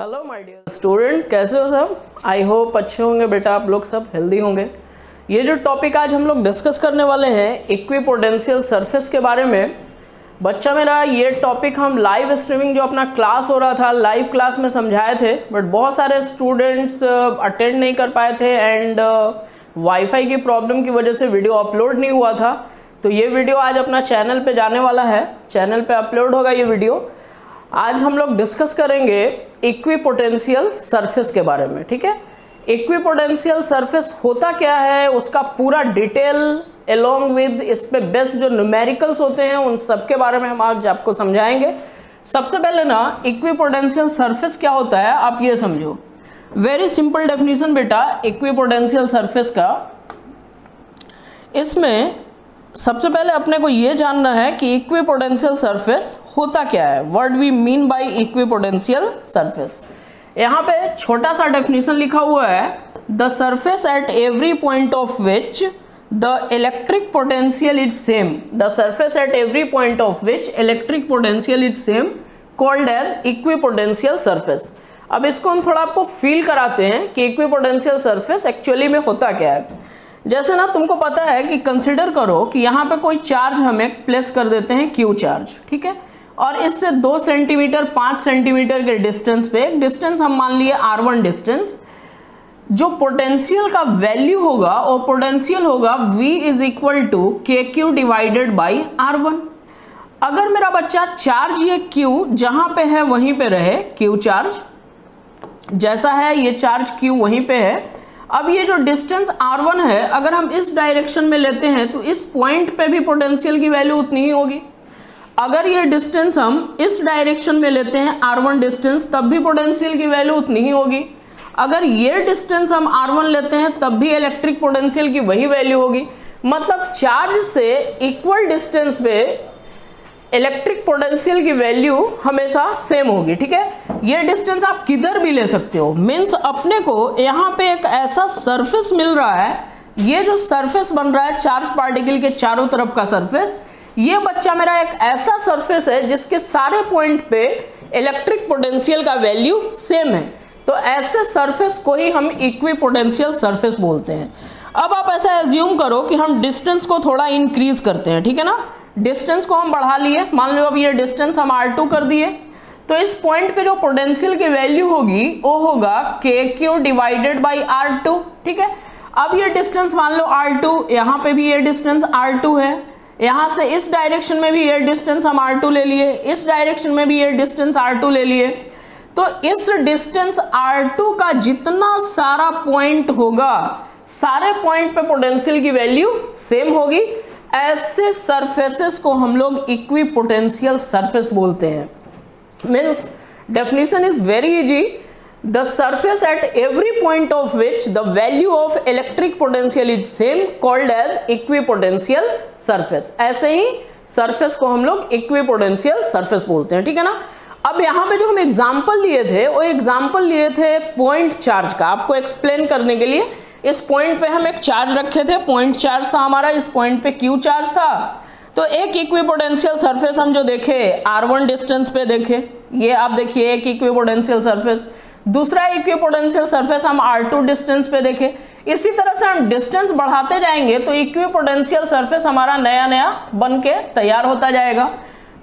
Hello my dear student, कैसे हो सब। आई होप अच्छे होंगे बेटा, आप लोग सब हेल्दी होंगे। ये जो टॉपिक आज हम लोग डिस्कस करने वाले हैं इक्विपोटेंशियल सरफेस के बारे में, बच्चा मेरा ये टॉपिक हम लाइव स्ट्रीमिंग जो अपना क्लास हो रहा था लाइव क्लास में समझाए थे, बट बहुत सारे स्टूडेंट्स अटेंड नहीं कर पाए थे एंड वाईफाई की प्रॉब्लम की वजह से वीडियो अपलोड नहीं हुआ था। तो ये वीडियो आज अपना चैनल पे जाने वाला है, चैनल पे अपलोड होगा ये वीडियो। आज हम लोग डिस्कस करेंगे इक्विपोटेंशियल सरफेस के बारे में, ठीक है। इक्विपोटेंशियल सरफेस होता क्या है, उसका पूरा डिटेल अलोंग विद इस पे बेस्ट जो न्यूमेरिकल्स होते हैं उन सब के बारे में हम आज आपको समझाएंगे। सबसे पहले ना इक्विपोटेंशियल सरफेस क्या होता है आप ये समझो। वेरी सिंपल डेफिनेशन बेटा इक्विपोटेंशियल सरफेस का। इसमें सबसे पहले अपने को यह जानना है कि इक्विपोटेंशियल सरफेस होता क्या है। What we mean by equipotential surface. यहाँ पे छोटा सा डेफिनेशन लिखा हुआ है, the surface at every point of which the electric potential is same. The surface at every point of which electric potential is same called as equipotential surface. अब इसको हम थोड़ा आपको फील कराते हैं कि इक्विपोटेंशियल सरफेस एक्चुअली में होता क्या है। जैसे ना तुमको पता है कि कंसिडर करो कि यहाँ पे कोई चार्ज हमें प्लेस कर देते हैं क्यू चार्ज, ठीक है, और इससे 2 सेंटीमीटर 5 सेंटीमीटर के डिस्टेंस पे एक डिस्टेंस हम मान लिए R1 डिस्टेंस। जो पोटेंशियल का वैल्यू होगा और पोटेंशियल होगा V is equal to KQ divided by R1। अगर मेरा बच्चा चार्ज ये Q जहां पे है वहीं पे रहे, Q चार्ज जैसा है ये चार्ज Q वहीं पे है। अब ये जो डिस्टेंस R1 है अगर हम इस डायरेक्शन में लेते हैं तो इस पॉइंट पे भी पोटेंशियल की वैल्यू उतनी ही होगी। अगर ये डिस्टेंस हम इस डायरेक्शन में लेते हैं R1 डिस्टेंस, तब भी पोटेंशियल की वैल्यू उतनी ही होगी। अगर ये डिस्टेंस हम R1 लेते हैं तब भी इलेक्ट्रिक पोटेंशियल की वही वैल्यू होगी। मतलब चार्ज से इक्वल डिस्टेंस पे इलेक्ट्रिक पोटेंशियल की वैल्यू हमेशा सेम होगी, ठीक है। ये डिस्टेंस आप किधर भी ले सकते हो। मीन्स अपने को यहाँ पे एक ऐसा सरफेस मिल रहा है, ये जो सरफेस बन रहा है चार्ज पार्टिकल के चारों तरफ का सरफेस, ये बच्चा मेरा एक ऐसा सरफेस है जिसके सारे पॉइंट पे इलेक्ट्रिक पोटेंशियल का वैल्यू सेम है। तो ऐसे सरफेस को ही हम इक्विपोटेंशियल सरफेस बोलते हैं। अब आप ऐसा एज्यूम करो कि हम डिस्टेंस को थोड़ा इंक्रीज करते हैं, ठीक है ना। डिस्टेंस को हम बढ़ा लिए, मान लो अब ये डिस्टेंस हम R2 कर दिए, तो इस पॉइंट पे जो पोटेंशियल की वैल्यू होगी वो होगा KQ डिवाइडेड बाई R2, ठीक है। अब ये डिस्टेंस मान लो R2, यहाँ पे भी ये डिस्टेंस R2 है, यहाँ से इस डायरेक्शन में भी ये डिस्टेंस हम R2 ले लिए, इस डायरेक्शन में भी ये डिस्टेंस R2 ले लिए। तो इस डिस्टेंस R2 का जितना सारा पॉइंट होगा सारे पॉइंट पे पोटेंशियल की वैल्यू सेम होगी। ऐसे सरफेसेस को हम लोग इक्विपोटेंशियल सरफेस बोलते हैं। Means definition is very easy, the surface at every point of which the value of electric potential is same called as equipotential surface. ऐसे ही सरफेस को हम लोग इक्विपोटेंशियल सरफेस बोलते हैं, ठीक है ना। अब यहाँ पे जो हम एग्जाम्पल लिए थे वो एग्जाम्पल लिए थे पॉइंट चार्ज का, आपको एक्सप्लेन करने के लिए। इस पॉइंट पे हम एक चार्ज रखे थे, पॉइंट चार्ज था हमारा, इस पॉइंट पे क्यू चार्ज था। तो एक इक्विपोटेंशियल सरफेस हम जो देखे R1 डिस्टेंस पे देखे, ये आप देखिए एक इक्विपोटेंशियल सरफेस। दूसरा इक्विपोटेंशियल सरफेस हम R2 डिस्टेंस पे देखे। इसी तरह से हम डिस्टेंस बढ़ाते जाएंगे तो इक्विपोटेंशियल सरफेस हमारा नया नया बन के तैयार होता जाएगा।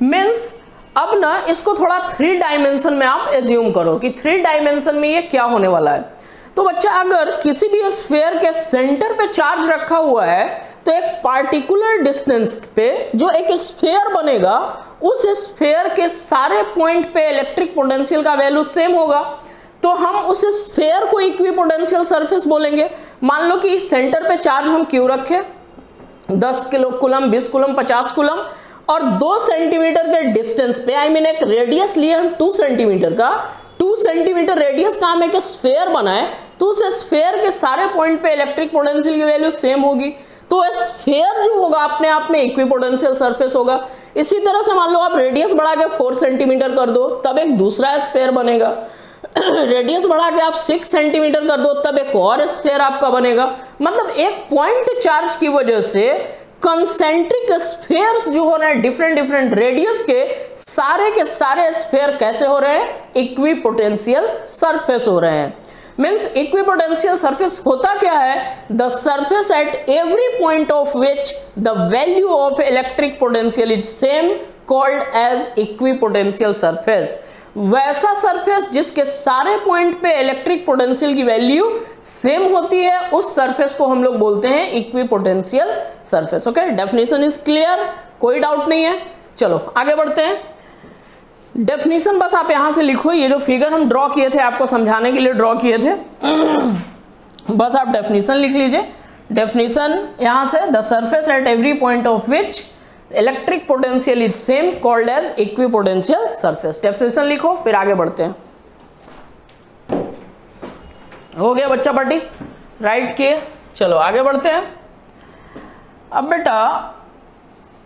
मीन्स अब ना इसको थोड़ा 3 डायमेंशन में आप एज्यूम करो कि 3 डायमेंशन में ये क्या होने वाला है। तो बच्चा अगर किसी भी स्फीयर के सेंटर पे चार्ज रखा हुआ है तो एक पार्टिकुलर डिस्टेंस पे जो एक स्फीयर बनेगा उस स्फीयर के सारे पॉइंट पे इलेक्ट्रिक पोटेंशियल का वैल्यू सेम होगा। तो हम उस स्फीयर को इक्विपोटेंशियल सरफेस बोलेंगे। मान लो कि सेंटर पे चार्ज हम क्यू रखे 10 किलो कूलम 20 कूलम 50 कूलम और 2 सेंटीमीटर के डिस्टेंस पे एक रेडियस लिए हम 2 सेंटीमीटर का, 2 सेंटीमीटर रेडियस का हम एक स्फीयर बनाए तो उस स्फीयर के सारे पॉइंट पे इलेक्ट्रिक पोटेंशियल की वैल्यू सेम होगी। तो स्फीयर जो होगा अपने आप में इक्विपोटेंशियल सरफेस होगा। इसी तरह से मान लो आप रेडियस बढ़ा के 4 सेंटीमीटर कर दो तब एक दूसरा स्फीयर बनेगा। रेडियस बढ़ा के आप 6 सेंटीमीटर कर दो तब एक और स्फीयर आपका बनेगा। मतलब एक पॉइंट चार्ज की वजह से कंसेंट्रिक स्फीयर्स जो हो रहे हैं डिफरेंट डिफरेंट रेडियस के सारे स्फीयर कैसे हो रहे हैं, इक्विपोटेंशियल सरफेस हो रहे हैं। मीन्स इक्विपोटेंशियल सरफेस होता क्या है, the surface at every point of which the value of electric potential is same called as equipotential surface. वैसा सरफेस जिसके सारे पॉइंट पे इलेक्ट्रिक पोटेंशियल की वैल्यू सेम होती है, उस सरफेस को हम लोग बोलते हैं equipotential surface. Okay, definition is clear, कोई डाउट नहीं है। चलो आगे बढ़ते हैं। डेफिनेशन बस आप यहां से लिखो, ये जो फिगर हम ड्रॉ किए थे आपको समझाने के लिए ड्रॉ किए थे, बस आप डेफिनेशन लिख लीजिए। डेफिनेशन यहां से, the surface at every point of which electric potential is same called as equipotential surface. Definition लिखो, फिर आगे बढ़ते हैं। हो गया बच्चा पार्टी, राइट किए। चलो आगे बढ़ते हैं। अब बेटा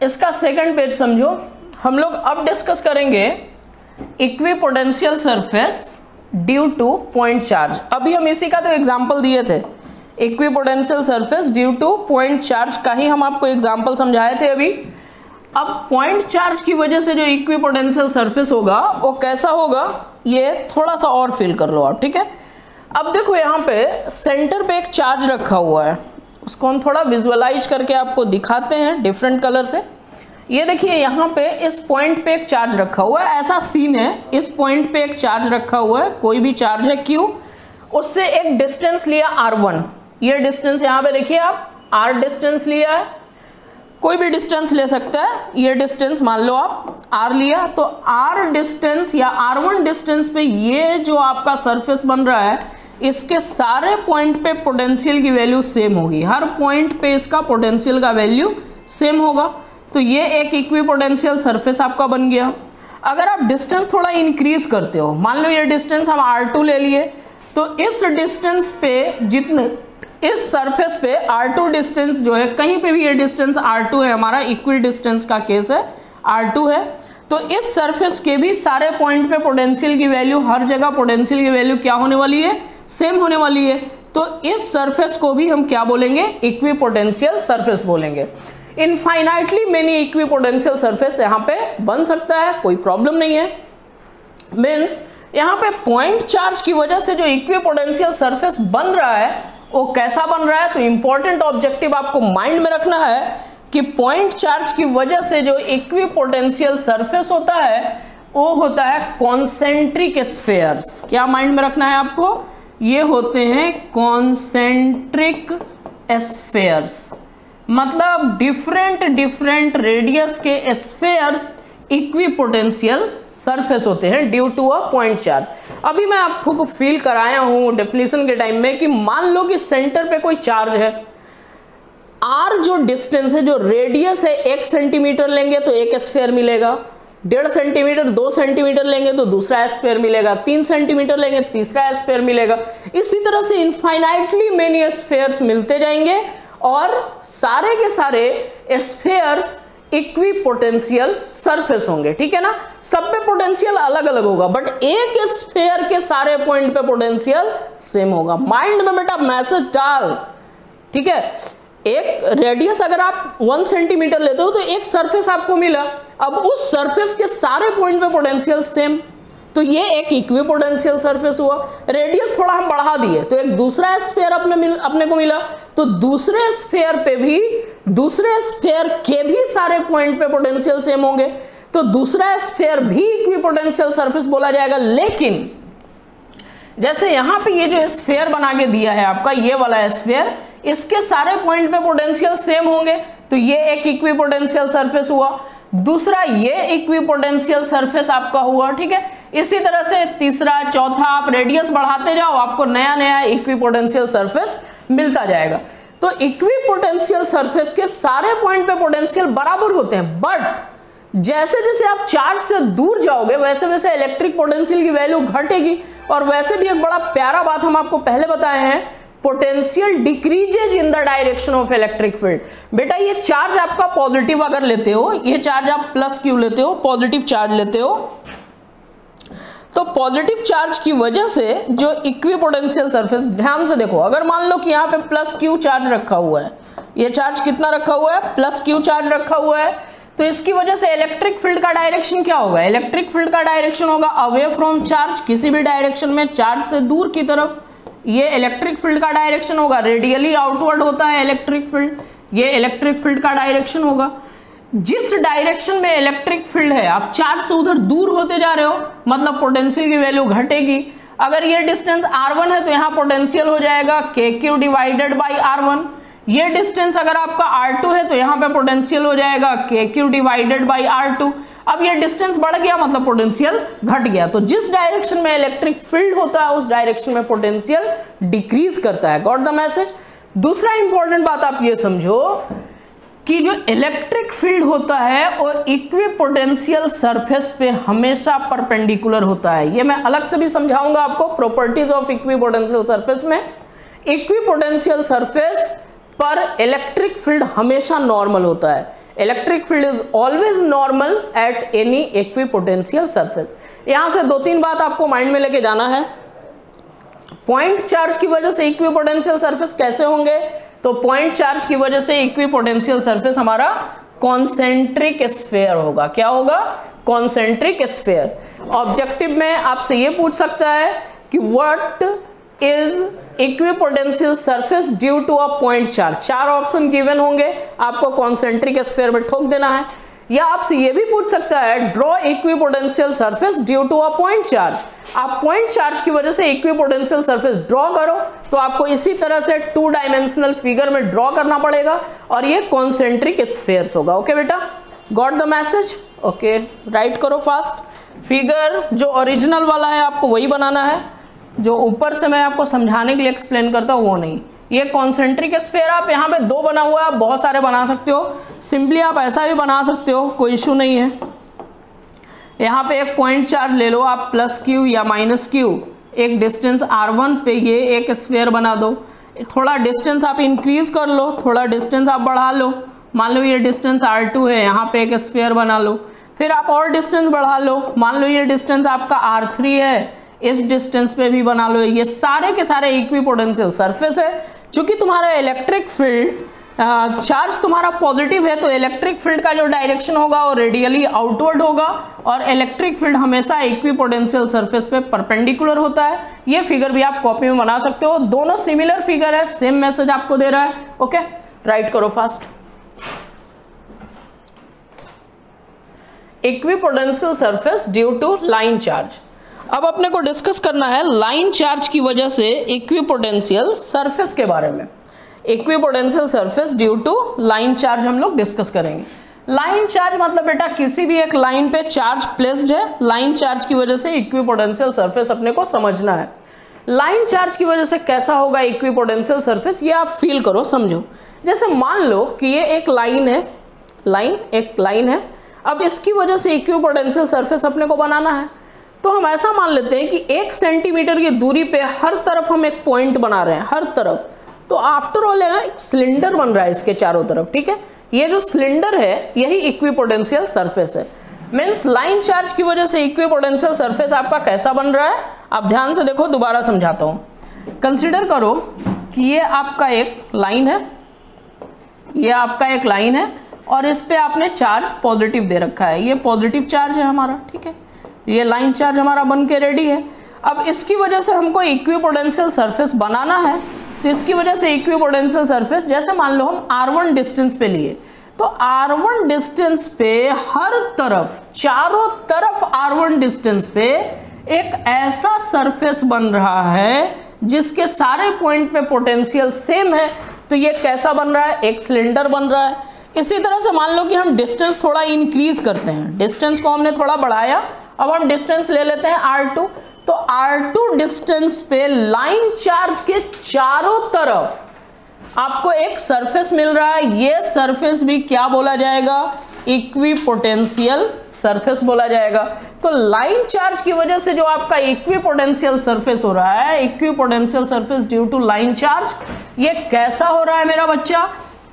इसका सेकंड पेज समझो। हम लोग अब डिस्कस करेंगे equipotential surface due two point charge. अभी हम इसी का तो एग्जांपल दिए थे, equipotential surface due two point charge का ही हम आपको एग्जांपल समझाए थे अभी। अब पॉइंट चार्ज की वजह से जो इक्विपोटेंशियल सरफेस होगा वो कैसा होगा, ये थोड़ा सा और फील कर लो आप, ठीक है। अब देखो यहाँ पे सेंटर पे एक चार्ज रखा हुआ है, उसको हम थोड़ा विजुअलाइज करके आपको दिखाते हैं डिफरेंट कलर से। ये देखिए यहाँ पे इस पॉइंट पे एक चार्ज रखा हुआ है, ऐसा सीन है, इस पॉइंट पे एक चार्ज रखा हुआ है, कोई भी चार्ज है Q, उससे एक डिस्टेंस लिया R1। ये डिस्टेंस यहाँ पे देखिए आप R डिस्टेंस लिया है, कोई भी डिस्टेंस ले सकता है, ये डिस्टेंस मान लो आप R लिया, तो R डिस्टेंस या R1 डिस्टेंस पे ये जो आपका सरफेस बन रहा है, इसके सारे पॉइंट पे पोटेंशियल की वैल्यू सेम होगी, हर पॉइंट पे इसका पोटेंशियल का वैल्यू सेम होगा। तो ये एक इक्विपोटेंशियल सरफेस आपका बन गया। अगर आप डिस्टेंस थोड़ा इंक्रीज करते हो, मान लो ये डिस्टेंस हम R2 ले लिए, तो इस डिस्टेंस पे जितने, इस सरफेस पे R2 डिस्टेंस जो है, कहीं पे भी ये डिस्टेंस R2 है, हमारा इक्वी डिस्टेंस का केस है, R2 है, तो इस सरफेस के भी सारे पॉइंट पे पोटेंशियल की वैल्यू, हर जगह पोटेंशियल की वैल्यू क्या होने वाली है, सेम होने वाली है। तो इस सरफेस को भी हम क्या बोलेंगे, इक्विपोटेंशियल सरफेस बोलेंगे। इनफाइनाइटली मेनी इक्विपोटेंशियल सरफेस यहाँ पे बन सकता है, कोई प्रॉब्लम नहीं है। मीन्स यहाँ पे पॉइंट चार्ज की वजह से जो इक्विपोटेंशियल सरफेस बन रहा है वो कैसा बन रहा है, तो इंपॉर्टेंट ऑब्जेक्टिव आपको माइंड में रखना है कि पॉइंट चार्ज की वजह से जो इक्विपोटेंशियल सरफेस होता है वो होता है कॉन्सेंट्रिक स्फीयर्स। क्या माइंड में रखना है आपको, ये होते हैं कॉन्सेंट्रिक स्फीयर्स, मतलब डिफरेंट डिफरेंट रेडियस के स्फीयर्स इक्विपोटेंशियल सरफेस होते हैं due to a point charge. अभी मैं आपको फील कराया हूं डेफिनेशन के टाइम में कि मान लो कि सेंटर पे कोई चार्ज है, R जो डिस्टेंस है, जो रेडियस है, 1 सेंटीमीटर लेंगे तो एक स्फीयर मिलेगा, 1.5 सेंटीमीटर, 2 सेंटीमीटर लेंगे तो दूसरा स्फीयर मिलेगा, 3 सेंटीमीटर लेंगे तीसरा स्फीयर मिलेगा। इसी तरह से इनफाइनाइटली मेनी स्फीयर्स मिलते जाएंगे और सारे के सारे स्फीयर्स इक्विपोटेंशियल सरफेस होंगे, ठीक है ना। सब पे पोटेंशियल अलग अलग होगा, बट एक स्फीयर के सारे पॉइंट पे पोटेंशियल सेम होगा। माइंड में बेटा मैसेज डाल, ठीक है। एक रेडियस अगर आप 1 सेंटीमीटर लेते हो तो एक सरफेस आपको मिला, अब उस सरफेस के सारे पॉइंट पे पोटेंशियल सेम, तो ये एक इक्विपोटेंशियल सरफेस हुआ। रेडियस थोड़ा हम बढ़ा दिए तो एक दूसरा स्फीयर अपने को मिला, तो दूसरे स्फीयर पे भी, दूसरे स्फीयर के भी सारे पॉइंट पे पोटेंशियल सेम होंगे, तो दूसरा स्फीयर भी इक्विपोटेंशियल सरफेस बोला जाएगा। लेकिन जैसे यहां पे ये जो स्फीयर बना के दिया है आपका, ये वाला स्फीयर, इसके सारे पॉइंट पे पोटेंशियल सेम होंगे, तो ये एक इक्विपोटेंशियल सरफेस हुआ। दूसरा ये इक्विपोटेंशियल सरफेस आपका हुआ, ठीक है। इसी तरह से तीसरा, चौथा, आप रेडियस बढ़ाते जाओ, आपको नया नया इक्विपोटेंशियल सरफेस मिलता जाएगा। तो इक्विपोटेंशियल सरफेस के सारे पॉइंट पे पोटेंशियल बराबर होते हैं, बट जैसे जैसे आप चार्ज से दूर जाओगे वैसे वैसे इलेक्ट्रिक पोटेंशियल की वैल्यू घटेगी। और वैसे भी एक बड़ा प्यारा बात हम आपको पहले बताए हैं, potential decreases in the direction of electric field. बेटा ये चार्ज आपका पॉजिटिव अगर लेते हो, ये चार्ज आप प्लस क्यू लेते हो, पॉजिटिव चार्ज लेते हो, तो पॉजिटिव चार्ज की वजह से जो इक्विपोटेंशियल सरफेस, ध्यान से देखो, अगर मान लो कि यहाँ पे प्लस क्यू चार्ज रखा हुआ है, ये चार्ज कितना रखा हुआ है, प्लस क्यू चार्ज रखा हुआ है, तो इसकी वजह से इलेक्ट्रिक फील्ड का डायरेक्शन क्या होगा, इलेक्ट्रिक फील्ड का डायरेक्शन होगा अवे फ्रॉम चार्ज, किसी भी डायरेक्शन में चार्ज से दूर की तरफ। ये इलेक्ट्रिक फील्ड का डायरेक्शन होगा, रेडियली आउटवर्ड होता है इलेक्ट्रिक फील्ड, ये इलेक्ट्रिक फील्ड का डायरेक्शन होगा। जिस डायरेक्शन में इलेक्ट्रिक फील्ड है, आप चार्ज से उधर दूर होते जा रहे हो, मतलब पोटेंशियल की वैल्यू घटेगी। अगर ये डिस्टेंस r1 है तो यहाँ पोटेंशियल हो जाएगा kq डिवाइडेड बाई r1। ये डिस्टेंस अगर आपका r2 है तो यहाँ पे पोटेंशियल हो जाएगा kq डिवाइडेड बाई r2। अब ये डिस्टेंस बढ़ गया मतलब पोटेंशियल घट गया। तो जिस डायरेक्शन में इलेक्ट्रिक फील्ड होता है उस डायरेक्शन में पोटेंशियल डिक्रीज करता है। Got the message. दूसरा इंपॉर्टेंट बात आप ये समझो कि जो इलेक्ट्रिक फील्ड होता है वो इक्विपोटेंशियल सरफेस पे हमेशा परपेंडिकुलर होता है। ये मैं अलग से भी समझाऊंगा आपको प्रॉपर्टीज ऑफ इक्विपोटेंशियल सरफेस में। इक्विपोटेंशियल सरफेस पर इलेक्ट्रिक फील्ड हमेशा नॉर्मल होता है। Electric field is always normal at any equipotential surface. यहां से 2-3 बात आपको माइंड में लेके जाना है। पॉइंट चार्ज की वजह से इक्विपोटेंशियल सरफेस कैसे होंगे, तो पॉइंट चार्ज की वजह से इक्विपोटेंशियल सरफेस हमारा कॉन्सेंट्रिक स्फीयर होगा। क्या होगा, कॉन्सेंट्रिक स्फीयर। ऑब्जेक्टिव में आपसे ये पूछ सकता है कि what is equipotential surface due to a point charge. 4 option given होंगे, आपको कॉन्सेंट्रिक स्फीयर में ठोक देना है। या आपसे ये भी पूछ सकता है draw equipotential surface due to a point charge. आप पॉइंट चार्ज की वजह से इक्विपोटेंशियल सरफेस ड्रॉ करो, तो आपको इसी तरह से 2 डायमेंशनल फिगर में ड्रॉ करना पड़ेगा और ये कॉन्सेंट्रिक स्फीयर्स होगा। ओके बेटा, got the message. Okay, write करो फास्ट। फिगर जो ओरिजिनल वाला है आपको वही बनाना है, जो ऊपर से मैं आपको समझाने के लिए एक्सप्लेन करता हूँ वो नहीं। ये कॉन्सेंट्रिक स्फीयर आप यहाँ पे 2 बना हुआ है, आप बहुत सारे बना सकते हो। सिंपली आप ऐसा भी बना सकते हो, कोई इशू नहीं है। यहाँ पे एक पॉइंट चार्ज ले लो आप, प्लस क्यू या माइनस क्यू। एक डिस्टेंस r1 पे ये एक स्फीयर बना दो। थोड़ा डिस्टेंस आप इंक्रीज कर लो, थोड़ा डिस्टेंस आप बढ़ा लो। मान लो ये डिस्टेंस r2 है, यहाँ पे एक स्फीयर बना लो। फिर आप और डिस्टेंस बढ़ा लो, मान लो ये डिस्टेंस आपका r3 है, इस डिस्टेंस पे भी बना लो। ये सारे के सारे इक्विपोटेंशियल सरफेस है। चूंकि तुम्हारा इलेक्ट्रिक फील्ड चार्ज तुम्हारा पॉजिटिव है तो इलेक्ट्रिक फील्ड का जो डायरेक्शन होगा वो रेडियली आउटवर्ड होगा और इलेक्ट्रिक फील्ड हमेशा इक्विपोटेंशियल सरफेस पे परपेंडिकुलर होता है। ये फिगर भी आप कॉपी में बना सकते हो, दोनों सिमिलर फिगर है, सेम मैसेज आपको दे रहा है। ओके, राइट करो fast. Equipotential surface due to line charge. अब अपने को डिस्कस करना है लाइन चार्ज की वजह से इक्विपोटेंशियल सरफेस के बारे में। Equipotential surface due to line charge हम लोग डिस्कस करेंगे। लाइन चार्ज मतलब बेटा किसी भी एक लाइन पे चार्ज प्लेस्ड है, लाइन चार्ज की वजह से इक्विपोटेंशियल सरफेस अपने को समझना है। लाइन चार्ज की वजह से कैसा होगा इक्विपोटेंशियल सरफेस, ये आप फील करो, समझो। जैसे मान लो कि ये एक लाइन है, एक लाइन है। अब इसकी वजह से इक्विपोटेंशियल सरफेस अपने को बनाना है, तो हम ऐसा मान लेते हैं कि 1 सेंटीमीटर की दूरी पे हर तरफ हम एक पॉइंट बना रहे हैं, हर तरफ। तो आफ्टर ऑल है ना, एक सिलेंडर बन रहा है इसके चारों तरफ, ठीक है। ये जो सिलेंडर है यही इक्विपोटेंशियल सरफेस है। मीन्स लाइन चार्ज की वजह से इक्विपोटेंशियल सरफेस आपका कैसा बन रहा है, आप ध्यान से देखो, दोबारा समझाता हूं। कंसिडर करो कि ये आपका एक लाइन है, ये आपका एक लाइन है और इस पे आपने चार्ज पॉजिटिव दे रखा है। ये पॉजिटिव चार्ज है हमारा, ठीक है। ये लाइन चार्ज हमारा बन के रेडी है। अब इसकी वजह से हमको इक्विपोटेंशियल सरफेस बनाना है, तो इसकी वजह से इक्विपोटेंशियल सरफेस, जैसे मान लो हम r1 डिस्टेंस पे लिए, तो r1 डिस्टेंस पे हर तरफ, चारों तरफ r1 डिस्टेंस पे एक ऐसा सरफेस बन रहा है जिसके सारे पॉइंट पे पोटेंशियल सेम है। तो ये कैसा बन रहा है, एक सिलेंडर बन रहा है। इसी तरह से मान लो कि हम डिस्टेंस थोड़ा इंक्रीज करते हैं, डिस्टेंस को हमने थोड़ा बढ़ाया, अब हम डिस्टेंस ले लेते हैं r2। तो r2 डिस्टेंस पे लाइन चार्ज के चारों तरफ आपको एक सरफेस मिल रहा है। ये सरफेस भी क्या बोला जाएगा, इक्विपोटेंशियल सरफेस बोला जाएगा। तो लाइन चार्ज की वजह से जो आपका इक्विपोटेंशियल सरफेस हो रहा है, equipotential surface due to line charge, ये कैसा हो रहा है मेरा बच्चा,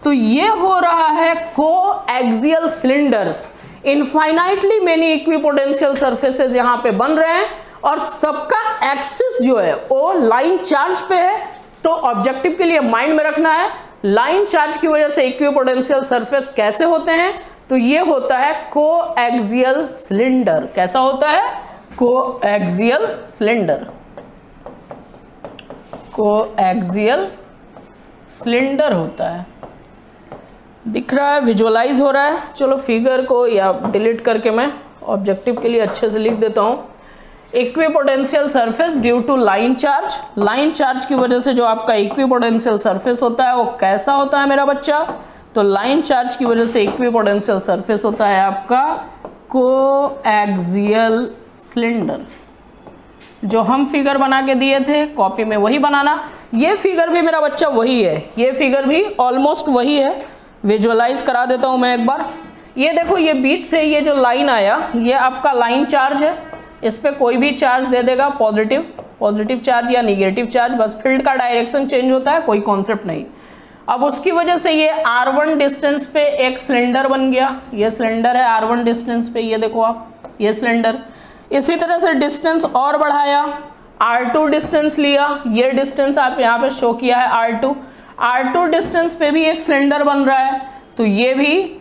तो ये हो रहा है coaxial cylinders. Infinitely many equipotential surfaces यहाँ पे बन रहे हैं और सबका एक्सिस जो है वो लाइन चार्ज पे है। तो ऑब्जेक्टिव के लिए माइंड में रखना है, लाइन चार्ज की वजह से इक्विपोटेंशियल सरफेस कैसे होते हैं? तो ये होता है कोएक्सियल सिलेंडर। कैसा होता है? Coaxial cylinder. कोएक्सियल सिलेंडर होता है। दिख रहा है, विजुअलाइज हो रहा है। चलो फिगर को या डिलीट करके मैं ऑब्जेक्टिव के लिए अच्छे से लिख देता हूं। Equipotential surface due to line charge. Line charge की वजह से जो आपका इक्विपोटेंशियल सरफेस होता है वो कैसा होता है मेरा बच्चा? तो लाइन चार्ज की वजह से इक्विपोटेंशियल सरफेस होता है आपका कोएक्सियल सिलेंडर। जो हम फिगर बना के दिए थे कॉपी में वही बनाना। ये फिगर भी मेरा बच्चा वही है, ये फिगर भी ऑलमोस्ट वही है। विजुअलाइज करा देता हूं मैं एक बार। ये देखो, ये बीच से ये जो लाइन आया ये आपका लाइन चार्ज है। इस पे कोई भी चार्ज दे देगा, पॉजिटिव चार्ज या निगेटिव चार्ज, बस फील्ड का डायरेक्शन चेंज होता है, कोई कॉन्सेप्ट नहीं। अब उसकी वजह से ये R1 डिस्टेंस पे एक सिलेंडर बन गया। ये सिलेंडर है R1 डिस्टेंस पे, ये देखो आप, ये सिलेंडर। इसी तरह से डिस्टेंस और बढ़ाया, R2 डिस्टेंस लिया, ये डिस्टेंस आप यहाँ पे शो किया है R2 डिस्टेंस पे भी एक सिलेंडर बन रहा है, तो ये भी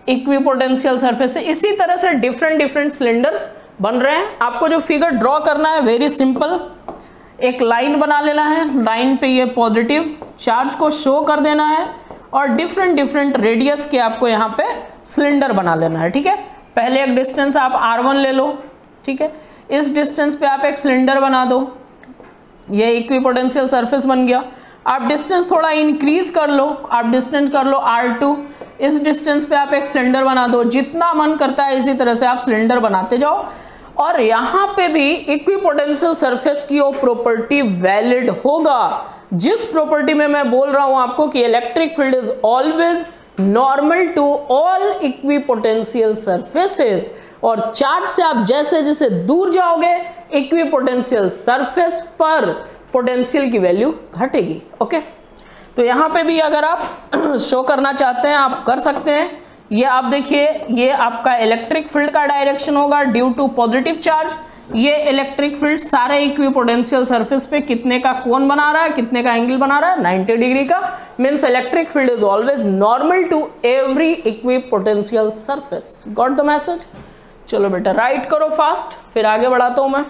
इक्विपोटेंशियल सरफेस है। इसी तरह से डिफरेंट सिलेंडर्स बन रहे हैं। आपको जो फिगर ड्रॉ करना है वेरी सिंपल, एक लाइन बना लेना है, लाइन पे ये पॉजिटिव चार्ज को शो कर देना है और डिफरेंट रेडियस के आपको यहाँ पे सिलेंडर बना लेना है। ठीक है, पहले एक डिस्टेंस आप R1 ले लो, ठीक है, इस डिस्टेंस पे आप एक सिलेंडर बना दो, ये इक्विपोटेंशियल सरफेस बन गया। आप डिस्टेंस थोड़ा इंक्रीज कर लो, आप डिस्टेंस कर लो R2, इस डिस्टेंस पे आप एक सिलेंडर बना दो। जितना मन करता है इसी तरह से आप सिलेंडर बनाते जाओ। और यहाँ पे भी इक्विपोटेंशियल सरफेस की वो प्रॉपर्टी वैलिड होगा जिस प्रॉपर्टी में मैं बोल रहा हूं आपको कि electric field is always normal to all equipotential surfaces. और चार्ज से आप जैसे जैसे दूर जाओगे इक्विपोटेंशियल सरफेस पर पोटेंशियल की वैल्यू घटेगी। ओके, तो यहाँ पे भी अगर आप शो करना चाहते हैं आप कर सकते हैं। ये आप देखिए, ये आपका इलेक्ट्रिक फील्ड का डायरेक्शन होगा ड्यू टू पॉजिटिव चार्ज। ये इलेक्ट्रिक फील्ड सारे इक्विपोटेंशियल सरफेस पे कितने का कोण बना रहा है, कितने का एंगल बना रहा है? 90 डिग्री का। Means electric field is always normal to every equipotential surface. Got the message? चलो बेटा राइट करो फास्ट, फिर आगे बढ़ाता हूं मैं।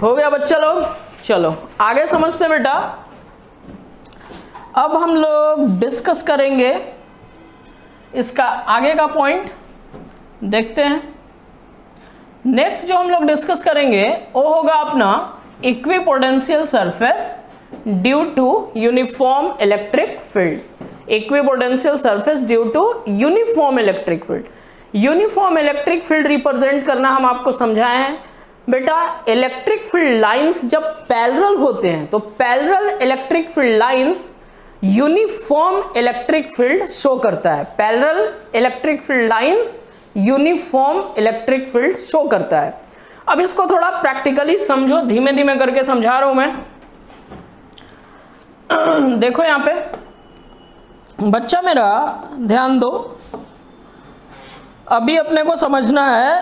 हो गया बच्चा लोग? चलो आगे समझते बेटा। अब हम लोग डिस्कस करेंगे इसका आगे का पॉइंट, देखते हैं। नेक्स्ट जो हम लोग डिस्कस करेंगे वो होगा अपना equipotential surface due to uniform electric field. Equipotential surface due to uniform electric field. Uniform electric field represent करना हम आपको समझाए हैं बेटा। इलेक्ट्रिक फील्ड लाइंस जब पैरेलल होते हैं तो parallel electric field lines uniform electric field show करता है। Parallel electric field lines uniform electric field show करता है। अब इसको थोड़ा प्रैक्टिकली समझो, धीमे धीमे करके समझा रहा हूं मैं। देखो यहां पे बच्चा मेरा ध्यान दो, अभी अपने को समझना है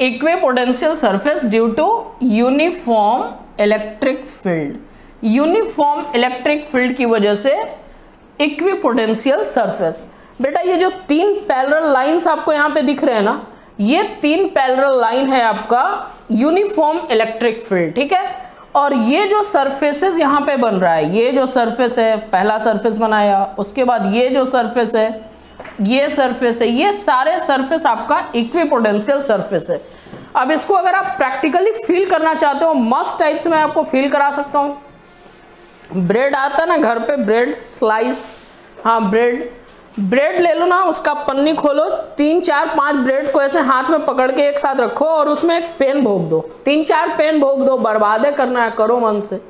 equipotential surface due to uniform electric field. Uniform electric field की वजह से इक्विपोटेंशियल सरफेस। बेटा ये जो तीन पैरेलल लाइंस आपको यहां पे दिख रहे हैं ना, ये तीन पैरेलल लाइन है आपका यूनिफॉर्म इलेक्ट्रिक फील्ड। ठीक है, और ये जो सरफेसेस यहां पे बन रहा है, ये जो सरफेस है, पहला सरफेस बनाया, उसके बाद ये जो सरफेस है, ये सरफेस है, ये सारे सरफेस आपका इक्विपोटेंशियल सरफेस है। अब इसको अगर आप प्रैक्टिकली फील करना चाहते हो, मस्ट टाइप से मैं आपको फील करा सकता हूं। ब्रेड आता ना घर पे, ब्रेड स्लाइस, हाँ ब्रेड ले लो ना, उसका पन्नी खोलो, 3 4 5 ब्रेड को ऐसे हाथ में पकड़ के एक साथ रखो और उसमें एक पेन भोग दो, 3 4 पेन भोग दो, बर्बादे करना है करो मन से,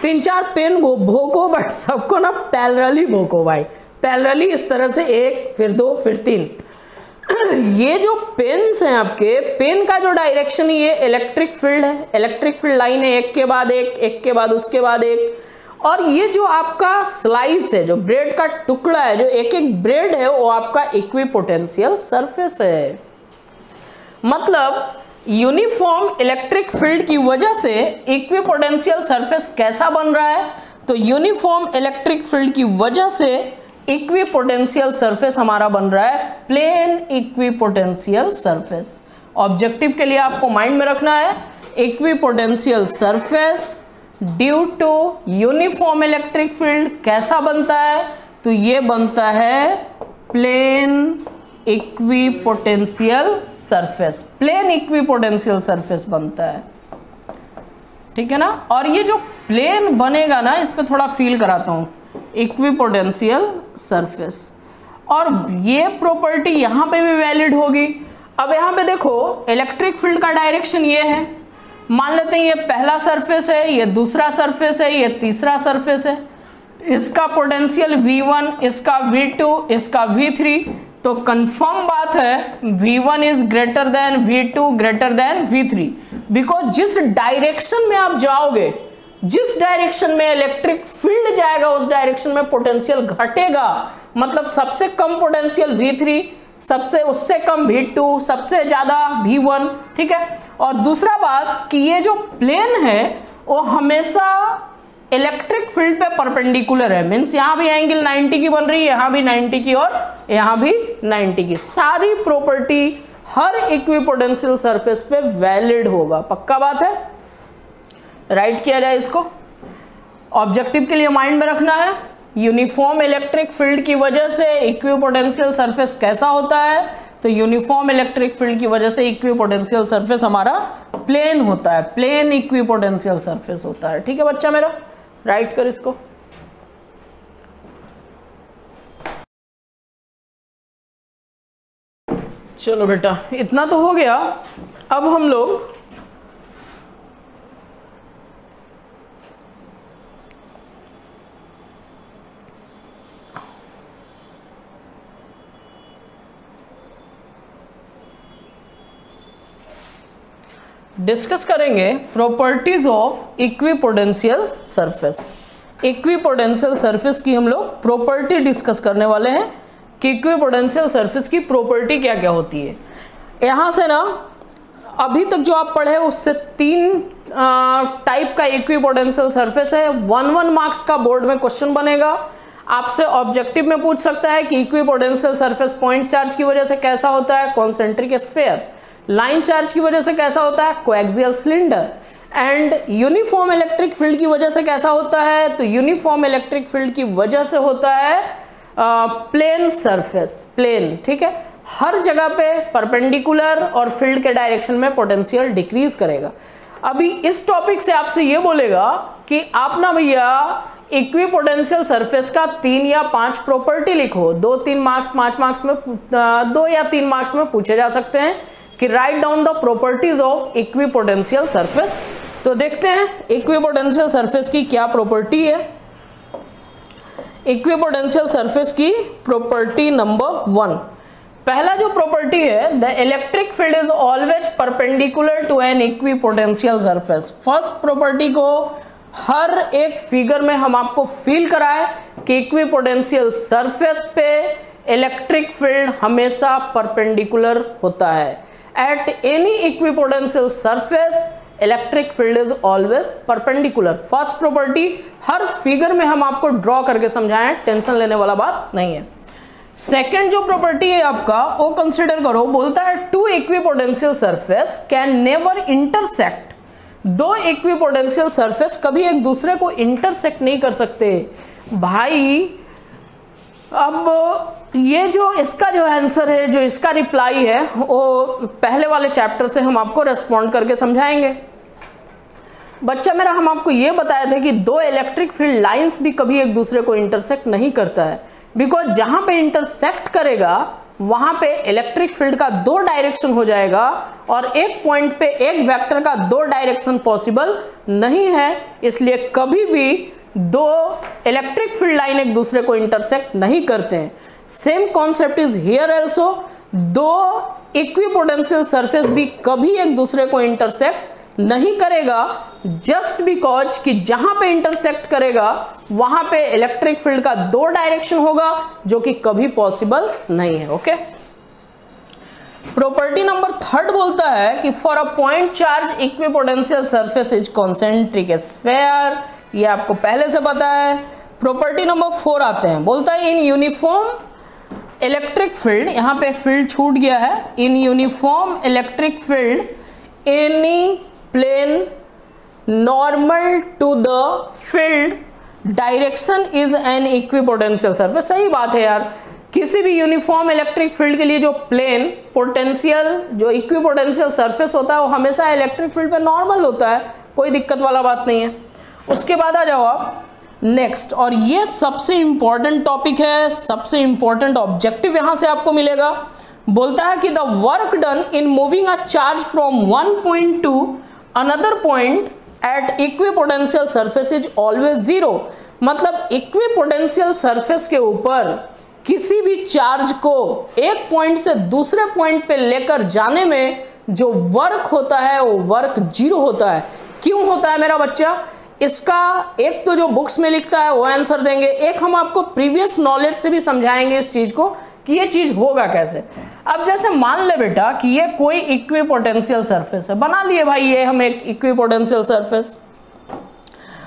3 4 पेन भोगो, बट सबको ना पैरेलली भोगो भाई, पैरेलली इस तरह से 1 फिर 2 फिर 3। ये जो पेन्स हैं आपके, पेन का जो डायरेक्शन, ये इलेक्ट्रिक फील्ड है, इलेक्ट्रिक फील्ड लाइन है, एक के बाद एक के बाद उसके बाद एक। और ये जो आपका स्लाइस है, जो ब्रेड का टुकड़ा है, जो एक एक ब्रेड है, वो आपका इक्विपोटेंशियल सरफेस है। मतलब यूनिफॉर्म इलेक्ट्रिक फील्ड की वजह से इक्विपोटेंशियल सरफेस कैसा बन रहा है? तो यूनिफॉर्म इलेक्ट्रिक फील्ड की वजह से इक्विपोटेंशियल सरफेस हमारा बन रहा है प्लेन इक्विपोटेंशियल सरफेस। ऑब्जेक्टिव के लिए आपको माइंड में रखना है, equipotential surface due to uniform electric field कैसा बनता है? तो ये बनता है plane equipotential surface, plane equipotential surface बनता है, ठीक है ना। और ये जो प्लेन बनेगा ना, इस पे थोड़ा फील कराता हूं, इक्विपोटेंशियल सरफेस, और ये प्रॉपर्टी यहां पे भी वैलिड होगी। अब यहां पे देखो इलेक्ट्रिक फील्ड का डायरेक्शन ये है, मान लेते हैं ये पहला सरफेस है, ये दूसरा सरफेस है, ये तीसरा सरफेस है, इसका पोटेंशियल V1, इसका V2, इसका V3, तो कंफर्म बात है V1 is greater than V2 greater than V3, because जिस डायरेक्शन में आप जाओगे, जिस डायरेक्शन में इलेक्ट्रिक फील्ड जाएगा उस डायरेक्शन में पोटेंशियल घटेगा, मतलब सबसे कम पोटेंशियल V3, सबसे उससे कम V2, सबसे ज्यादा V1, ठीक है। और दूसरा बात कि ये जो प्लेन है वो हमेशा इलेक्ट्रिक फील्ड पे परपेंडिकुलर है, मीन्स यहां भी एंगल 90 की बन रही है, यहां भी 90 की और यहां भी 90 की। सारी प्रॉपर्टी हर इक्विपोटेंशियल सरफेस पे वैलिड होगा, पक्का बात है। राइट किया जाए इसको। ऑब्जेक्टिव के लिए माइंड में रखना है, यूनिफॉर्म इलेक्ट्रिक फील्ड की वजह से इक्विपोटेंशियल सरफेस कैसा होता है? तो यूनिफॉर्म इलेक्ट्रिक फील्ड की वजह से इक्विपोटेंशियल सरफेस हमारा प्लेन होता है, प्लेन इक्विपोटेंशियल सरफेस होता है, ठीक है बच्चा मेरा। राइट कर इसको। चलो बेटा इतना तो हो गया। अब हम लोग डिस्कस करेंगे properties of equipotential surface. Equipotential surface की हम लोग प्रॉपर्टी डिस्कस करने वाले हैं कि इक्विपोटेंशियल सरफेस की प्रॉपर्टी क्या क्या होती है। यहां से ना अभी तक जो आप पढ़े उससे 3 टाइप का इक्विपोटेंशियल सरफेस है। 1 मार्क्स का बोर्ड में क्वेश्चन बनेगा, आपसे ऑब्जेक्टिव में पूछ सकता है कि इक्विपोटेंशियल सरफेस पॉइंट चार्ज की वजह से कैसा होता है, कॉन्सेंट्रिक स्फीयर, लाइन चार्ज की वजह से कैसा होता है, coaxial cylinder, and uniform electric field की वजह से कैसा होता है? तो यूनिफॉर्म इलेक्ट्रिक फील्ड की वजह से होता है प्लेन सरफेस, प्लेन, ठीक है। हर जगह पे परपेंडिकुलर और फील्ड के डायरेक्शन में पोटेंशियल डिक्रीज करेगा। अभी इस टॉपिक से आपसे ये बोलेगा कि आप ना भैया इक्विपोटेंशियल सरफेस का 3 या 5 प्रॉपर्टी लिखो। 2-3 मार्क्स, 5 मार्क्स में 2 या 3 मार्क्स में पूछे जा सकते हैं कि write down the properties of equipotential surface. तो देखते हैं इक्विपोटेंशियल सरफेस की क्या प्रॉपर्टी है। इक्विपोटेंशियल सरफेस की प्रॉपर्टी नंबर 1, पहला जो प्रॉपर्टी है, the electric field is always perpendicular to an equipotential surface. First property को हर एक फिगर में हम आपको फील कराए कि इक्विपोटेंशियल सरफेस पे इलेक्ट्रिक फील्ड हमेशा परपेंडिकुलर होता है। At any equipotential surface electric field is always perpendicular. First property her figure में हम आपको ड्रॉ करके समझाएं, टेंशन लेने वाला बात नहीं है। सेकेंड जो प्रॉपर्टी है आपका वो कंसिडर करो, बोलता है 2 equipotential surface can never intersect. 2 equipotential surface कभी एक दूसरे को इंटरसेक्ट नहीं कर सकते। भाई अब ये जो इसका जो आंसर है, जो इसका रिप्लाई है, वो पहले वाले चैप्टर से हम आपको रेस्पॉन्ड करके समझाएंगे। बच्चा मेरा, हम आपको ये बताए थे कि 2 इलेक्ट्रिक फील्ड लाइंस भी कभी एक दूसरे को इंटरसेक्ट नहीं करता है, बिकॉज जहां पे इंटरसेक्ट करेगा वहां पे इलेक्ट्रिक फील्ड का 2 डायरेक्शन हो जाएगा और एक पॉइंट पे एक वेक्टर का 2 डायरेक्शन पॉसिबल नहीं है। इसलिए कभी भी 2 इलेक्ट्रिक फील्ड लाइन एक दूसरे को इंटरसेक्ट नहीं करते हैं। Same concept is here also. 2 equipotential surface भी कभी एक दूसरे को इंटरसेक्ट नहीं करेगा, जस्ट बिकॉज कि जहां पे इंटरसेक्ट करेगा वहां पे इलेक्ट्रिक फील्ड का 2 डायरेक्शन होगा, जो कि कभी पॉसिबल नहीं है। ओके, प्रॉपर्टी नंबर 3 बोलता है कि for a point charge equipotential surface is concentric sphere, ये आपको पहले से पता है। प्रॉपर्टी नंबर 4 आते हैं, बोलता है इन यूनिफॉर्म इलेक्ट्रिक फील्ड, यहां पे फील्ड छूट गया है, in uniform electric field any plane normal to the field direction is an equipotential surface. सही बात है यार, किसी भी यूनिफॉर्म इलेक्ट्रिक फील्ड के लिए जो प्लेन पोटेंशियल जो इक्विपोटेंशियल सरफेस होता है वो हमेशा इलेक्ट्रिक फील्ड पे नॉर्मल होता है, कोई दिक्कत वाला बात नहीं है। उसके बाद आ जाओ आप नेक्स्ट, और ये सबसे इंपॉर्टेंट टॉपिक है, सबसे इंपॉर्टेंट ऑब्जेक्टिव यहां से आपको मिलेगा। बोलता है कि the work done in moving a charge from one point to another point at equipotential surface is always zero. मतलब इक्विपोटेंशियल सरफेस के ऊपर किसी भी चार्ज को एक पॉइंट से दूसरे पॉइंट पे लेकर जाने में जो वर्क होता है वो वर्क जीरो होता है। क्यों होता है मेरा बच्चा? इसका एक तो जो बुक्स में लिखता है वो आंसर देंगे, एक हम आपको प्रीवियस नॉलेज से भी समझाएंगे इस चीज को कि ये चीज होगा कैसे। अब जैसे मान ले बेटा कि ये कोई इक्विपोटेंशियल सरफेस है, बना लिए भाई ये हम एक इक्विपोटेंशियल सरफेस।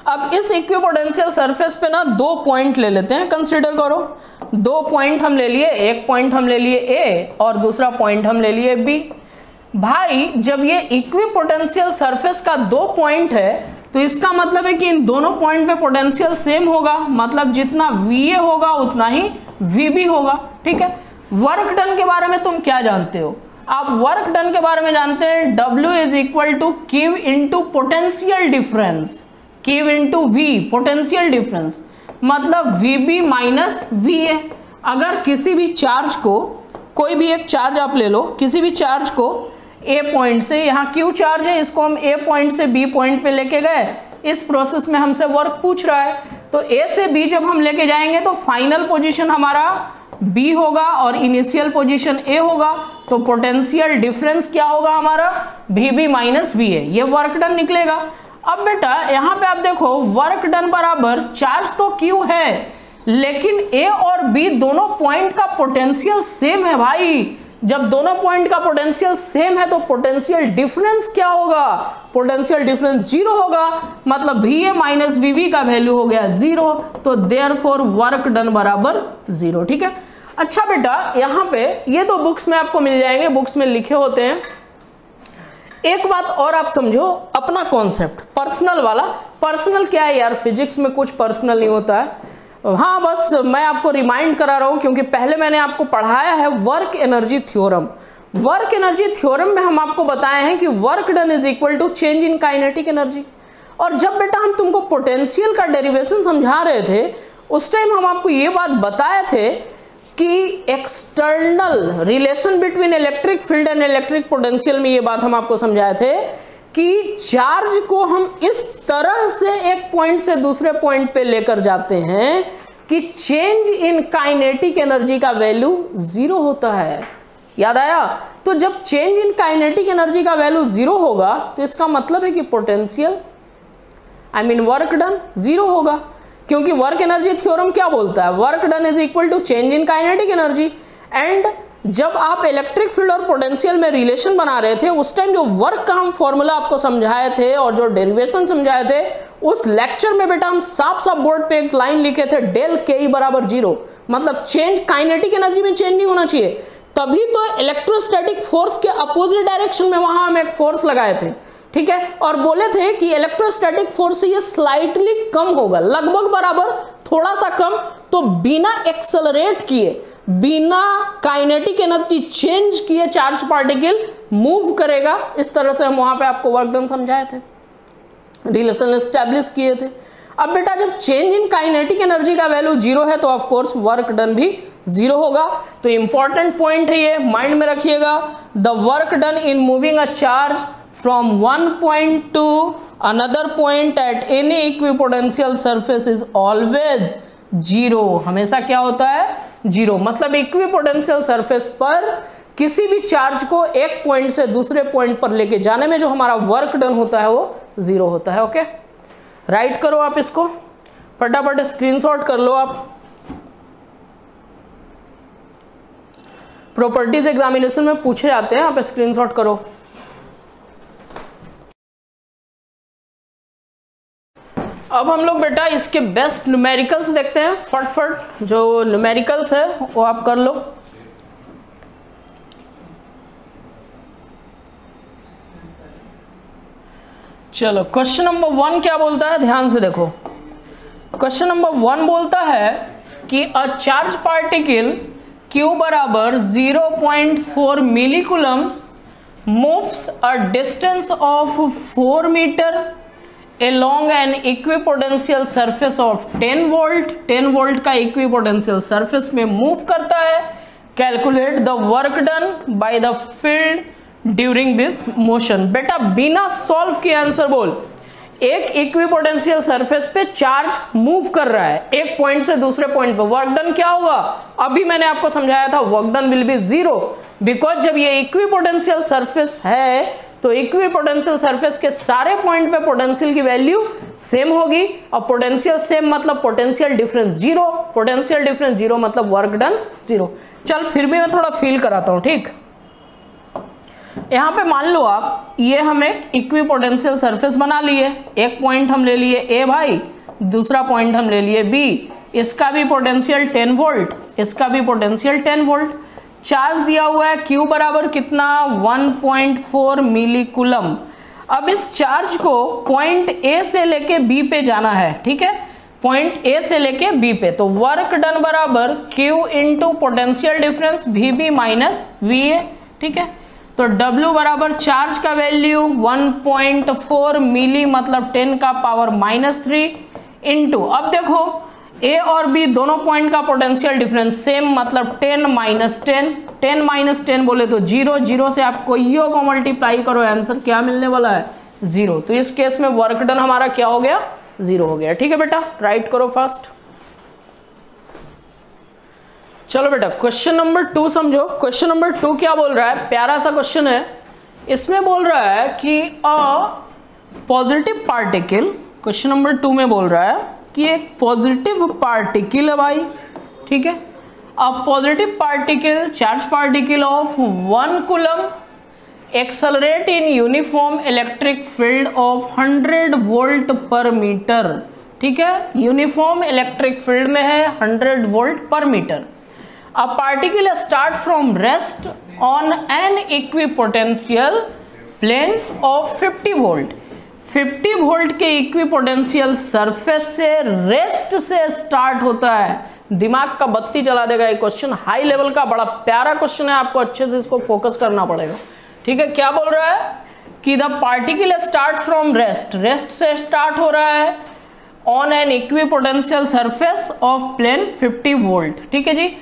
अब इस इक्विपोटेंशियल सरफेस पे ना 2 पॉइंट ले लेते हैं, कंसीडर करो 2 पॉइंट हम ले लिए, एक पॉइंट हम ले लिए A और दूसरा पॉइंट हम ले लिए B। भाई जब ये इक्विपोटेंशियल सरफेस का 2 पॉइंट है तो इसका मतलब है कि इन दोनों पॉइंट पे पोटेंशियल सेम होगा, मतलब जितना VA होगा उतना ही VB होगा। ठीक है, वर्क डन के बारे में तुम क्या जानते हो? आप वर्क डन के बारे में जानते हैं W is equal to Q into potential difference, Q into V potential difference, मतलब VB माइनस VA। अगर किसी भी चार्ज को, कोई भी एक चार्ज आप ले लो, किसी भी चार्ज को A पॉइंट से, यहाँ Q चार्ज है, इसको हम A पॉइंट से B पॉइंट पे लेके गए, इस प्रोसेस में हमसे वर्क पूछ रहा है, तो A से B जब हम लेके जाएंगे तो फाइनल पोजीशन हमारा B होगा और इनिशियल पोजीशन A होगा, तो पोटेंशियल डिफरेंस क्या होगा हमारा? VB माइनस VA, ये वर्क डन निकलेगा। अब बेटा यहाँ पे आप देखो वर्क डन बराबर चार्ज तो Q है, लेकिन A और B दोनों पॉइंट का पोटेंशियल सेम है भाई। जब दोनों पॉइंट का पोटेंशियल सेम है तो पोटेंशियल डिफरेंस क्या होगा? पोटेंशियल डिफरेंस जीरो होगा, मतलब VA माइनस VB का वैल्यू हो गया जीरो, तो देयरफॉर वर्क डन बराबर जीरो। ठीक है, अच्छा बेटा यहाँ पे ये तो बुक्स में आपको मिल जाएंगे, बुक्स में लिखे होते हैं। एक बात और आप समझो, अपना कॉन्सेप्ट पर्सनल वाला। पर्सनल क्या है यार, फिजिक्स में कुछ पर्सनल नहीं होता है। हाँ बस मैं आपको रिमाइंड करा रहा हूं क्योंकि पहले मैंने आपको पढ़ाया है work energy theorem. Work energy theorem में हम आपको बताए हैं कि work done is equal to change in kinetic energy. और जब बेटा हम तुमको पोटेंशियल का डेरिवेशन समझा रहे थे उस टाइम हम आपको ये बात बताए थे कि external relation between electric field and electric potential में ये बात हम आपको समझाए थे कि चार्ज को हम इस तरह से एक पॉइंट से दूसरे पॉइंट पे लेकर जाते हैं कि चेंज इन काइनेटिक एनर्जी का वैल्यू जीरो होता है। याद आया? तो जब चेंज इन काइनेटिक एनर्जी का वैल्यू जीरो होगा तो इसका मतलब है कि पोटेंशियल वर्क डन जीरो होगा, क्योंकि वर्क एनर्जी थ्योरम क्या बोलता है? Work done is equal to change in kinetic energy. And जब आप इलेक्ट्रिक फील्ड और पोटेंशियल में रिलेशन बना रहे थे उस टाइम जो वर्क का हम फॉर्मूला आपको समझाए थे और जो डेरिवेशन समझाए थे उस लेक्चर में बेटा हम साफ साफ बोर्ड पे एक लाइन लिखे थे, डेल के बराबर जीरो, मतलब चेंज काइनेटिक एनर्जी में चेंज नहीं होना चाहिए। तभी तो इलेक्ट्रोस्टैटिक फोर्स के अपोजिट डायरेक्शन में वहां हम एक फोर्स लगाए थे। ठीक है, और बोले थे कि इलेक्ट्रोस्टैटिक फोर्स से ये स्लाइटली कम होगा, लगभग बराबर, थोड़ा सा कम, तो बिना एक्सेलरेट किए, बिना काइनेटिक एनर्जी चेंज किए चार्ज पार्टिकल मूव करेगा। इस तरह से हम वहां पे आपको वर्क डन समझाए थे, रिलेशन एस्टैब्लिश किए थे। अब बेटा जब चेंज इन काइनेटिक एनर्जी का वैल्यू जीरो है तो ऑफ कोर्स वर्क डन भी जीरो होगा। तो इंपॉर्टेंट पॉइंट है ये, माइंड में रखिएगा। The work done in moving a charge from one point to another point at any equipotential surface is always zero. हमेशा क्या होता है? जीरो। मतलब इक्विपोटेंशियल सरफेस पर किसी भी चार्ज को एक पॉइंट से दूसरे पॉइंट पर लेके जाने में जो हमारा वर्क डन होता है वो जीरो होता है। ओके, राइट करो आप इसको, फटाफट स्क्रीनशॉट कर लो आप। प्रॉपर्टीज एग्जामिनेशन में पूछे जाते हैं, आप स्क्रीनशॉट करो। अब हम लोग बेटा इसके बेस्ट न्यूमेरिकल्स देखते हैं, फटफट जो न्यूमेरिकल्स है वो आप कर लो। चलो क्वेश्चन नंबर 1 क्या बोलता है, ध्यान से देखो। क्वेश्चन नंबर 1 बोलता है कि अ चार्ज पार्टिकल Q बराबर 0.4 millicoulombs moves a distance of 4 metre along an equipotential surface of 10 volt. 10 volt का इक्विपोटेंशियल सरफेस में मूव करता है। Calculate the work done by the field during this motion. बेटा बिना solve किए answer बोल। एक इक्विपोटेंशियल सरफेस पे चार्ज मूव कर रहा है एक पॉइंट से दूसरे पॉइंट पे, वर्क डन क्या होगा, अभी मैंने आपको समझाया था, work done will be 0 because जब ये इक्विपोटेंशियल सरफेस है तो इक्विपोटेंशियल सरफेस के सारे पॉइंट पे पोटेंशियल की वैल्यू सेम होगी, और पोटेंशियल सेम मतलब पोटेंशियल डिफरेंस 0, पोटेंशियल डिफरेंस 0 मतलब वर्क डन 0। चल फिर भी मैं थोड़ा फील कराता हूं, ठीक। यहां पे मान लो आप ये हम एक इक्विपोटेंशियल सरफेस बना लिए, एक पॉइंट हम ले लिए ए भाई, दूसरा पॉइंट हम ले लिए बी, इसका भी पोटेंशियल 10 वोल्ट, इसका भी पोटेंशियल 10 वोल्ट। चार्ज दिया हुआ है Q बराबर कितना 1.4 मिली कूलम। अब इस चार्ज को पॉइंट A से लेके B पे जाना है, ठीक है, पॉइंट A से लेके B पे, तो वर्क डन बराबर Q into potential difference VB minus VA, ठीक है। तो W बराबर चार्ज का वैल्यू 1.4 मिली मतलब 10 का पावर -3 इंटू, अब देखो ए और बी दोनों पॉइंट का पोटेंशियल डिफरेंस सेम मतलब 10 माइनस 10, 10 माइनस 10 बोले तो 0, 0 से आप कोईयों को मल्टीप्लाई करो, आंसर क्या मिलने वाला है 0। तो इस केस में वर्क डन हमारा क्या हो गया 0 हो गया, ठीक है बेटा, राइट करो फास्ट। चलो बेटा क्वेश्चन नंबर 2 समझो। क्वेश्चन नंबर 2 क्या बोल रहा है, प्यारा सा क्वेश्चन है। इसमें बोल रहा है कि a positive particle, question number 2 में बोल रहा है कि एक पॉजिटिव पार्टिकल है भाई, ठीक है, a positive particle charge particle of 1 coulomb accelerate in uniform electric field of 100 volt per metre, ठीक है, यूनिफॉर्म इलेक्ट्रिक फील्ड में है 100 volt per metre. A particle start from rest on an equipotential plane of 50 volt. 50 volt के equipotential surface से rest से start होता है। दिमाग का बत्ती जला देगा ये क्वेश्चन, हाई लेवल का बड़ा प्यारा क्वेश्चन है, आपको अच्छे से इसको फोकस करना पड़ेगा, ठीक है। क्या बोल रहा है कि the particle start from rest, rest से स्टार्ट हो रहा है on an equipotential surface of plane 50 volt, ठीक है जी।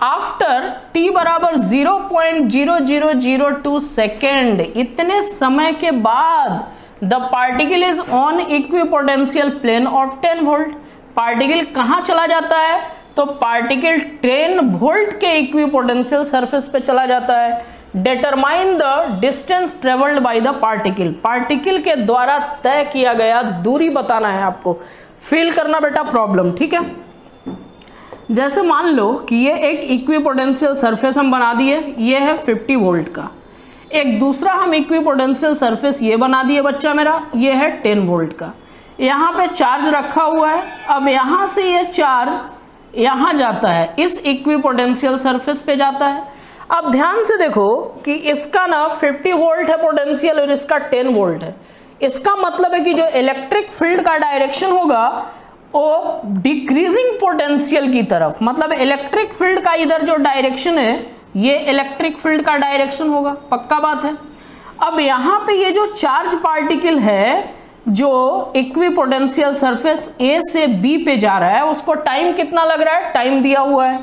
आफ्टर t बराबर 0.0002 सेकेंड, इतने समय के बाद the particle is on equipotential plane of 10 volt. Particle कहां चला जाता है, तो पार्टिकल 10 वोल्ट के इक्विपोटेंशियल सरफेस पे चला जाता है। Determine the distance travelled by the particle, particle के द्वारा तय किया गया दूरी बताना है आपको, फील करना बेटा प्रॉब्लम, ठीक है। जैसे मान लो कि ये एक इक्विपोटेंशियल सरफेस हम बना दिए, ये है 50 वोल्ट का, एक दूसरा हम इक्विपोटेंशियल सरफेस ये बना दिए बच्चा मेरा, ये है 10 वोल्ट का, यहाँ पे चार्ज रखा हुआ है। अब यहाँ से ये चार्ज यहाँ जाता है, इस इक्विपोटेंशियल सरफेस पे जाता है। अब ध्यान से देखो कि इसका ना 50 वोल्ट है पोटेंशियल और इसका 10 वोल्ट है। इसका मतलब है कि जो इलेक्ट्रिक फील्ड का डायरेक्शन होगा वो डिक्रीजिंग पोटेंशियल की तरफ, मतलब इलेक्ट्रिक फील्ड का इधर जो डायरेक्शन है ये इलेक्ट्रिक फील्ड का डायरेक्शन होगा, पक्का बात है। अब यहाँ पे ये जो चार्ज पार्टिकल है जो इक्विपोटेंशियल सरफेस ए से बी पे जा रहा है, उसको टाइम कितना लग रहा है, टाइम दिया हुआ है।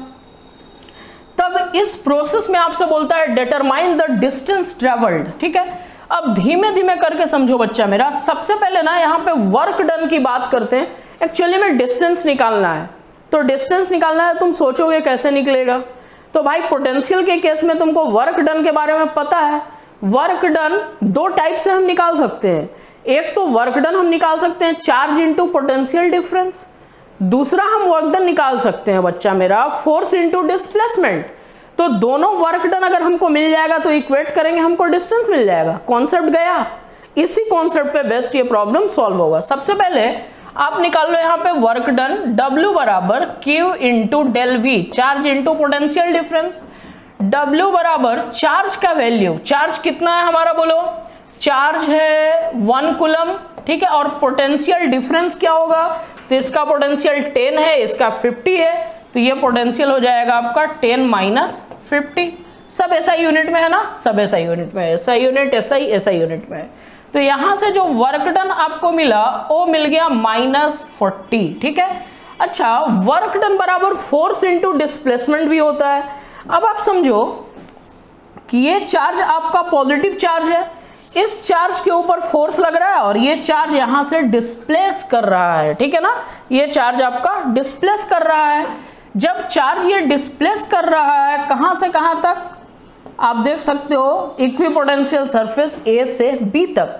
तब इस प्रोसेस में आपसे बोलता है डिटरमाइन द डिस्टेंस ट्रेवल्ड, ठीक है। अब धीमे धीमे करके समझो बच्चा मेरा, सबसे पहले ना यहाँ पे वर्क डन की बात करते हैं। एक्चुअली में डिस्टेंस निकालना है, तो डिस्टेंस निकालना है, तुम सोचोगे कैसे निकलेगा, तो भाई पोटेंशियल के केस में तुमको वर्क डन के बारे में पता है। वर्क डन दो टाइप से हम निकाल सकते हैं, एक तो वर्क डन हम निकाल सकते हैं चार्ज इंटू पोटेंशियल डिफरेंस, दूसरा हम वर्क डन निकाल सकते हैं बच्चा मेरा फोर्स इंटू डिस्प्लेसमेंट। तो तो दोनों वर्क डन अगर हमको मिल जाएगा तो इक्वेट करेंगे, हमको डिस्टेंस मिल जाएगा। कॉन्सेप्ट गया, इसी कॉन्सेप्ट पे बेस्ट ये प्रॉब्लम सॉल्व होगा। सबसे पहले आप निकाल लो यहाँ पे वर्क डन, W बराबर Q into del V, charge into potential difference. W बराबर चार्ज का वैल्यू, चार्ज कितना है हमारा बोलो, चार्ज है 1 कूलम, ठीक है, और पोटेंशियल डिफरेंस क्या होगा, तो इसका पोटेंशियल 10 है, इसका 50 है, तो ये पोटेंशियल हो जाएगा आपका 10 माइनस 50। सब एसआई यूनिट में है ना, सब एसआई यूनिट में है, एसआई यूनिट एसआई यूनिट में है। तो यहां से जो वर्क डन आपको मिला वो मिल गया -40, ठीक है। अच्छा, वर्क डन बराबर फोर्स इंटू डिस्प्लेसमेंट भी होता है। अब आप समझो कि ये चार्ज आपका पॉजिटिव चार्ज है, इस चार्ज के ऊपर फोर्स लग रहा है और ये चार्ज यहां से डिस्प्लेस कर रहा है, ठीक है ना, ये चार्ज आपका डिस्प्लेस कर रहा है। जब चार्ज ये डिस्प्लेस कर रहा है कहां से कहां तक, आप देख सकते हो इक्विपोटेंशियल सरफेस ए से बी तक।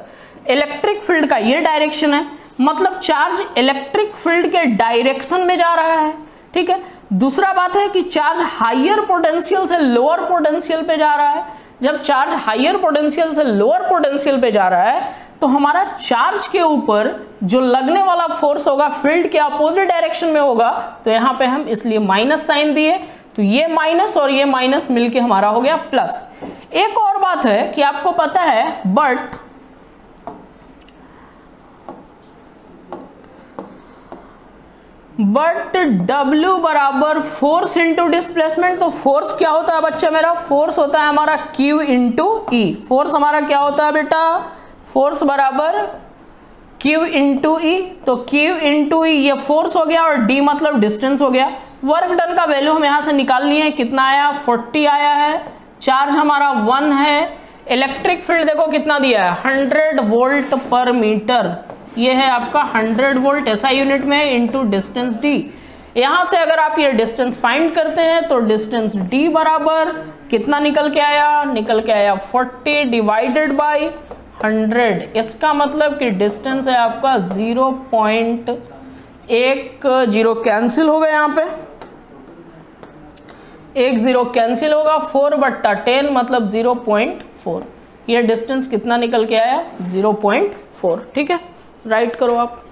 इलेक्ट्रिक फील्ड का ये डायरेक्शन है, मतलब चार्ज इलेक्ट्रिक फील्ड के डायरेक्शन में जा रहा है, ठीक है। दूसरा बात है कि चार्ज हायर पोटेंशियल से लोअर पोटेंशियल पे जा रहा है। जब चार्ज हायर पोटेंशियल से लोअर पोटेंशियल पे जा रहा है तो हमारा चार्ज के ऊपर जो लगने वाला फोर्स होगा फील्ड के अपोजिट डायरेक्शन में होगा, तो यहाँ पे हम इसलिए माइनस साइन दिए, तो ये माइनस और ये माइनस मिलके हमारा हो गया प्लस। एक और बात है कि आपको पता है बट W बराबर फोर्स इंटू डिस्प्लेसमेंट, तो फोर्स क्या होता है बच्चा मेरा, फोर्स होता है हमारा Q इंटू ई। फोर्स हमारा क्या होता है बेटा, फोर्स बराबर Q इंटू ई, तो Q इंटू ई ये फोर्स हो गया और D मतलब डिस्टेंस हो गया। वर्क डन का वैल्यू हम यहां से निकाल लिए, कितना आया 40 आया है, चार्ज हमारा 1 है, इलेक्ट्रिक फील्ड देखो कितना दिया है 100 वोल्ट पर मीटर, ये है आपका 100 वोल्ट एसआई यूनिट में इंटू डिस्टेंस D। यहां से अगर आप ये डिस्टेंस फाइंड करते हैं तो डिस्टेंस D बराबर कितना निकल के आया, निकल के आया 40 डिवाइडेड बाई 100। इसका मतलब कि डिस्टेंस है आपका 0.10 कैंसिल होगा, यहाँ पे 1 0 कैंसिल होगा, 4/10 मतलब 0.4। ये डिस्टेंस कितना निकल के आया 0.4, ठीक है, राइट करो आप।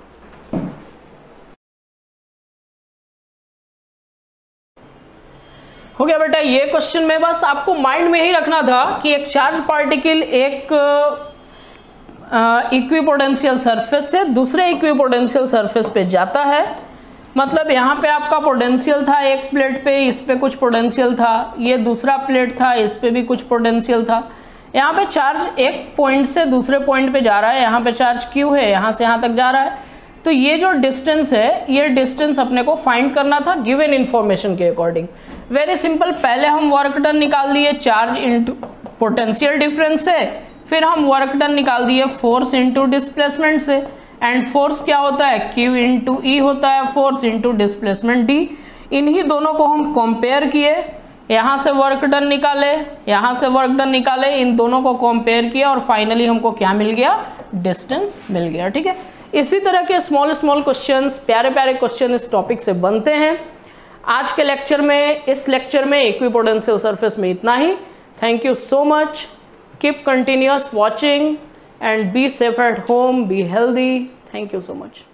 हो गया बेटा ये क्वेश्चन में, बस आपको माइंड में ही रखना था कि एक चार्ज पार्टिकल एक इक्विपोटेंशियल सरफेस से दूसरे इक्विपोटेंशियल सरफेस पे जाता है, मतलब यहाँ पे आपका पोटेंशियल था एक प्लेट पे, इस पे कुछ पोटेंशियल था, ये दूसरा प्लेट था, इस पे भी कुछ पोटेंशियल था। यहाँ पे चार्ज एक पॉइंट से दूसरे पॉइंट पे जा रहा है, यहाँ पे चार्ज Q है, यहाँ से यहाँ तक जा रहा है, तो ये जो डिस्टेंस है ये डिस्टेंस अपने को फाइंड करना था गिवन इन्फॉर्मेशन के अकॉर्डिंग। वेरी सिंपल, पहले हम वर्क डन निकाल दिए चार्ज इंटू पोटेंशियल डिफरेंस से, फिर हम वर्क डन निकाल दिए फोर्स इंटू डिस्प्लेसमेंट से, एंड फोर्स क्या होता है Q इंटू ई होता है, फोर्स इंटू डिस्प्लेसमेंट D। इन्हीं दोनों को हम कंपेयर किए, यहाँ से वर्क डन निकाले, यहाँ से वर्क डन निकाले, इन दोनों को कंपेयर किया और फाइनली हमको क्या मिल गया, डिस्टेंस मिल गया, ठीक है। इसी तरह के स्मॉल स्मॉल क्वेश्चंस, प्यारे प्यारे क्वेश्चन इस टॉपिक से बनते हैं। आज के लेक्चर में, इस लेक्चर में इक्विपोटेंशियल सरफेस में इतना ही। Thank you so much, keep continuous watching and be safe at home, be healthy. Thank you so much.